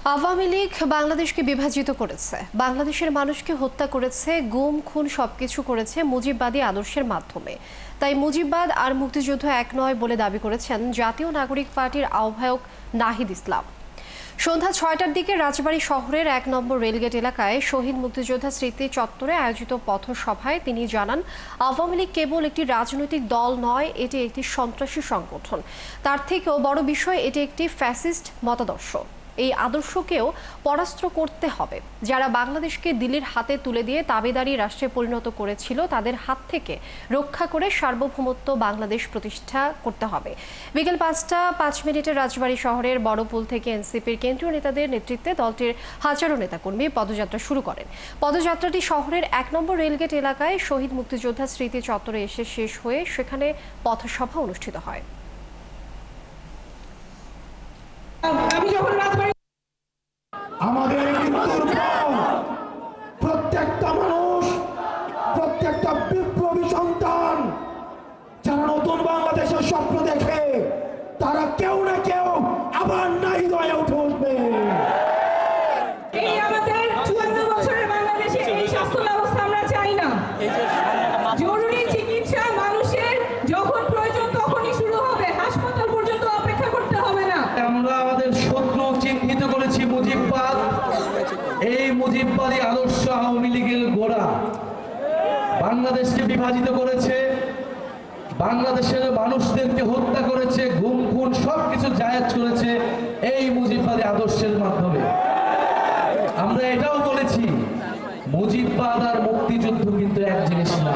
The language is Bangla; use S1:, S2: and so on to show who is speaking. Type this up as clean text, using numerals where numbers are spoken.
S1: আওয়ামী লীগ বাংলাদেশকে বিভাজিত করেছে, বাংলাদেশের মানুষকে হত্যা করেছে, গুম খুন সবকিছু করেছে মুজিববাদী আদর্শের মাধ্যমে। তাই মুজিববাদ আর মুক্তিযুদ্ধ এক নয় বলে দাবি করেছেন জাতীয় নাগরিক পার্টির আহ্বায়ক নাহিদ ইসলাম। সন্ধ্যা ৬টার দিকে রাজবাড়ী শহরের ১ নম্বর রেলগেট এলাকায় শহীদ মুক্তিযোদ্ধা স্মৃতি চত্বরে আয়োজিত পথসভায় তিনি জানান, আওয়ামী লীগ কেবল একটি রাজনৈতিক দল নয়, এটি একটি সন্ত্রাসী সংগঠন। তার থেকেও বড় বিষয়, এটি একটি ফ্যাসিস্ট মতাদর্শ। এই আদর্শকেও পরাস্ত করতে হবে। যারা বাংলাদেশকে দিল্লির হাতে তুলে দিয়ে তাবেদারি রাষ্ট্রে পরিণত করেছিল, তাদের হাত থেকে রক্ষা করে সার্বভৌমত্ব বাংলাদেশ প্রতিষ্ঠা করতে হবে। বিকেল ৫টা ৫ মিনিটে রাজবাড়ী শহরের বড়পুল থেকে এনসিপির কেন্দ্রীয় নেতাদের নেতৃত্বে দলটির হাজারো নেতাকর্মী পদযাত্রা শুরু করেন। পদযাত্রাটি শহরের ১ নম্বর রেলগেট এলাকায় শহীদ মুক্তিযোদ্ধা স্মৃতি চত্বরে এসে শেষ হয়ে সেখানে পথসভা অনুষ্ঠিত হয়।
S2: আমাদের প্রত্যেকটা মানুষ, প্রত্যেকটা বিপ্লবী সন্তান যারা নতুন বাংলাদেশের স্বপ্ন দেখে, তারা কেউ না কেউ আবার নাহিদ হয়ে উঠে উঠবে।
S3: এই আমাদের ৫৪ বছরের বাংলাদেশে এই স্বাস্থ্য ব্যবস্থা আমরা চাই না। জরুরি চিকিৎসা মানুষের যখন প্রয়োজন তখনই শুরু হবে, হাসপাতাল পর্যন্ত অপেক্ষা করতে হবে না।
S4: আমরা আমাদের শত্রু চিহ্নিত করেছি মুজিববাদ। এই মুজিববাদী আদর্শ আওয়ামী লীগের গোড়া, বাংলাদেশকে বিভাজিত করেছে, বাংলাদেশের মানুষদেরকে হত্যা করেছে, গুম খুন সবকিছু জায়েজ করেছে এই মুজিববাদী আদর্শের মাধ্যমে। আমরা এটাও বলেছি, মুজিববাদ আর মুক্তিযুদ্ধ কিন্তু এক জিনিস না।